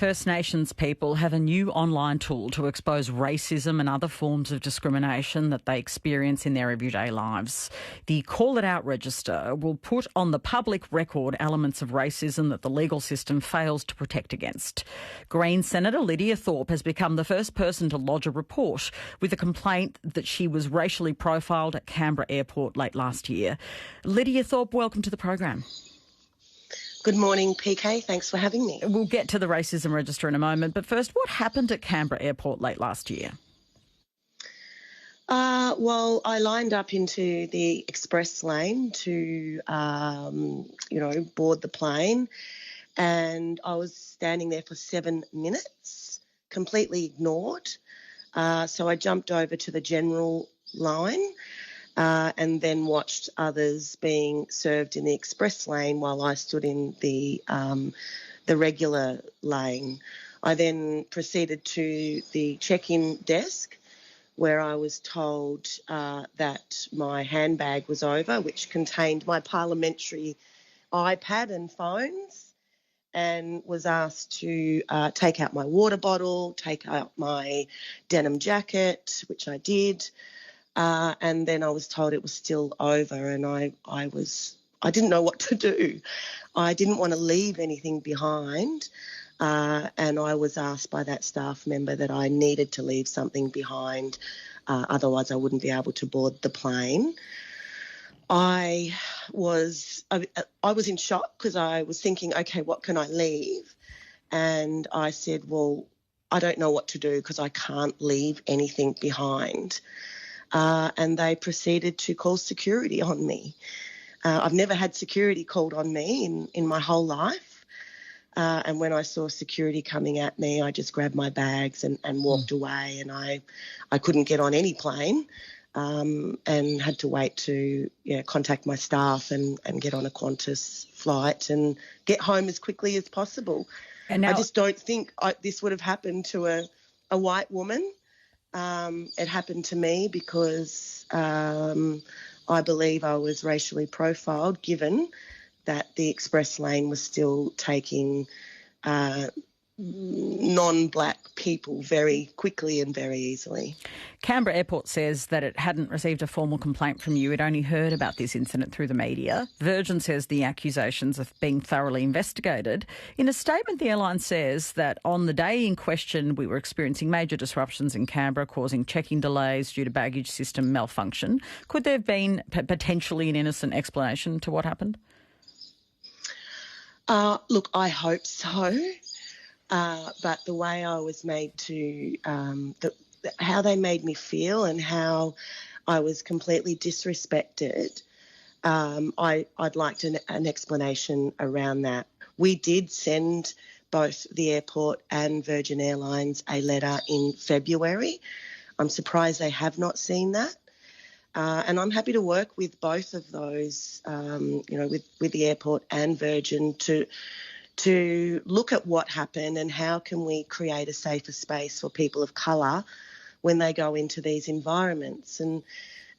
First Nations people have a new online tool to expose racism and other forms of discrimination that they experience in their everyday lives. The Call It Out register will put on the public record elements of racism that the legal system fails to protect against. Green Senator Lidia Thorpe has become the first person to lodge a report with a complaint that she was racially profiled at Canberra Airport late last year. Lidia Thorpe, welcome to the program. Good morning, PK. Thanks for having me. We'll get to the racism register in a moment, but first, what happened at Canberra Airport late last year? Well, I lined up into the express lane to, board the plane, and I was standing there for 7 minutes, completely ignored. So I jumped over to the general line and then watched others being served in the express lane while I stood in the regular lane. I then proceeded to the check-in desk where I was told that my handbag was over, which contained my parliamentary iPad and phones, and was asked to take out my water bottle, take out my denim jacket, which I did. And then I was told it was still over, and I didn't know what to do. I didn't want to leave anything behind, and I was asked by that staff member that I needed to leave something behind, otherwise I wouldn't be able to board the plane. I was in shock because I was thinking, okay, what can I leave? And I said, well, I don't know what to do because I can't leave anything behind. And they proceeded to call security on me. I've never had security called on me in my whole life. And when I saw security coming at me, I just grabbed my bags and walked away. And I couldn't get on any plane and had to wait to contact my staff and get on a Qantas flight and get home as quickly as possible. And now, I just don't think this would have happened to a white woman. It happened to me because I believe I was racially profiled, given that the express lane was still taking non-black people very quickly and very easily. Canberra Airport says that it hadn't received a formal complaint from you. It only heard about this incident through the media. Virgin says the accusations are being thoroughly investigated. In a statement, the airline says that on the day in question, we were experiencing major disruptions in Canberra, causing check-in delays due to baggage system malfunction. Could there have been potentially an innocent explanation to what happened? Look, I hope so. But the way I was made to, how they made me feel and how I was completely disrespected, I'd like an explanation around that. We did send both the airport and Virgin Airlines a letter in February. I'm surprised they have not seen that. And I'm happy to work with both of those, with the airport and Virgin to look at what happened and how can we create a safer space for people of colour when they go into these environments. And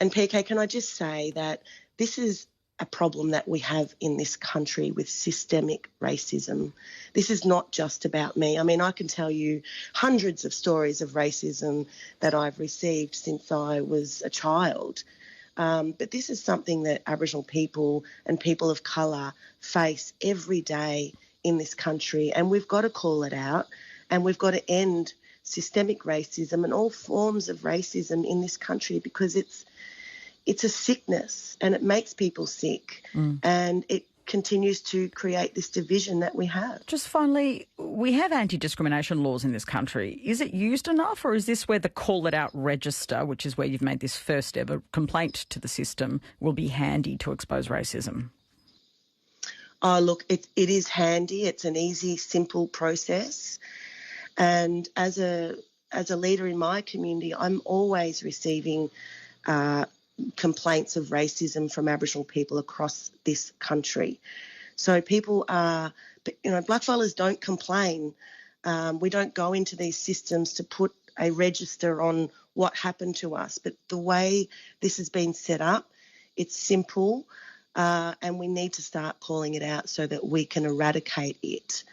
PK, can I just say that this is a problem that we have in this country with systemic racism. This is not just about me. I mean, I can tell you hundreds of stories of racism that I've received since I was a child. But this is something that Aboriginal people and people of colour face every day in this country, and we've got to call it out, and we've got to end systemic racism and all forms of racism in this country, because it's a sickness and it makes people sick, and it continues to create this division that we have. Just finally, we have anti-discrimination laws in this country. Is it used enough, or is this where the Call It Out register, which is where you've made this first ever complaint to the system, will be handy to expose racism? Oh, look, it is handy. It's an easy, simple process. And as a leader in my community, I'm always receiving complaints of racism from Aboriginal people across this country. So people blackfellas don't complain. We don't go into these systems to put a register on what happened to us. But the way this has been set up, it's simple. And we need to start calling it out so that we can eradicate it.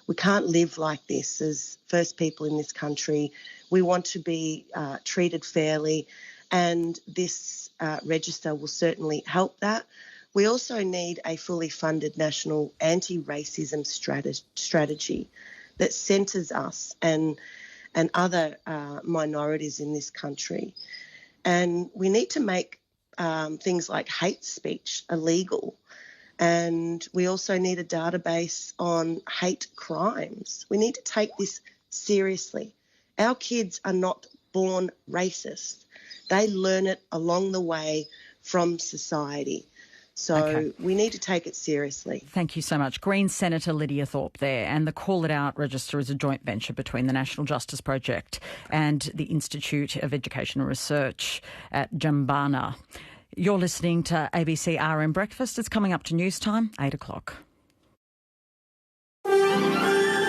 We can't live like this as First People in this country. We want to be treated fairly, and this register will certainly help that. We also need a fully funded national anti-racism strategy that centres us and other minorities in this country. And we need to make things like hate speech illegal. And we also need a database on hate crimes. We need to take this seriously. Our kids are not born racist. They learn it along the way from society. So we need to take it seriously. Thank you so much. Green Senator Lidia Thorpe there. And the Call It Out register is a joint venture between the National Justice Project and the Institute of Education and Research at Jambana. You're listening to ABC RM Breakfast. It's coming up to news time, 8 o'clock.